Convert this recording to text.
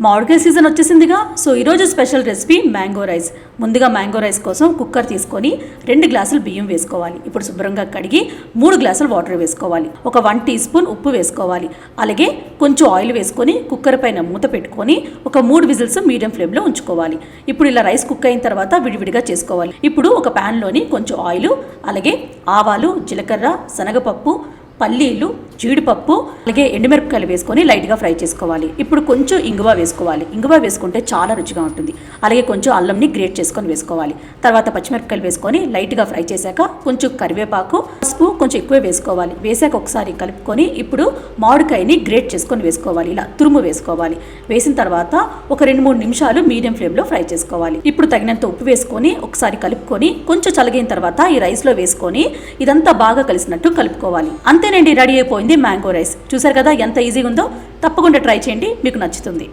మామిడికాయ సీజన్ వచ్చేసిందిగా. సో ఈరోజు స్పెషల్ రెసిపీ మ్యాంగో రైస్. ముందుగా మ్యాంగో రైస్ కోసం కుక్కర్ తీసుకొని 2 గ్లాసులు బియ్యం వేసుకోవాలి. ఇప్పుడు శుభ్రంగా కడిగి 3 గ్లాసులు వాటర్ వేసుకోవాలి. ఒక 1 టీ స్పూన్ ఉప్పు వేసుకోవాలి. అలాగే కొంచెం ఆయిల్ వేసుకొని కుక్కర్ పైన మూత పెట్టుకొని ఒక 3 విజిల్స్ మీడియం ఫ్లేమ్లో ఉంచుకోవాలి. ఇప్పుడు ఇలా రైస్ కుక్ అయిన తర్వాత విడివిడిగా చేసుకోవాలి. ఇప్పుడు ఒక ప్యాన్లోని కొంచెం ఆయిల్, అలాగే ఆవాలు, జీలకర్ర, శనగపప్పు, పల్లీలు, జీడిపప్పు, అలాగే ఎండుమిరపకాయలు వేసుకొని లైట్గా ఫ్రై చేసుకోవాలి. ఇప్పుడు కొంచెం ఇంగువ వేసుకోవాలి. ఇంగువ వేసుకుంటే చాలా రుచిగా ఉంటుంది. అలాగే కొంచెం అల్లంని గ్రేట్ చేసుకొని వేసుకోవాలి. తర్వాత పచ్చిమిరపకాయలు వేసుకొని లైట్గా ఫ్రై చేశాక కొంచెం కరివేపాకు, పసుపు కొంచెం ఎక్కువ వేసుకోవాలి. వేసాక ఒకసారి కలుపుకొని ఇప్పుడు మామిడికాయని గ్రేట్ చేసుకొని వేసుకోవాలి. ఇలా తురుము వేసుకోవాలి. వేసిన తర్వాత ఒక 2-3 నిమిషాలు మీడియం ఫ్లేమ్లో ఫ్రై చేసుకోవాలి. ఇప్పుడు తగినంత ఉప్పు వేసుకొని ఒకసారి కలుపుకొని కొంచెం చలిగిన తర్వాత ఈ రైస్లో వేసుకొని ఇదంతా బాగా కలిసినట్టు కలుపుకోవాలి. అంతేనండి, రెడీ అయిపోయింది మ్యాంగో రైస్. చూసారు కదా ఎంత ఈజీగా ఉందో. తప్పకుండా ట్రై చేయండి, మీకు నచ్చుతుంది.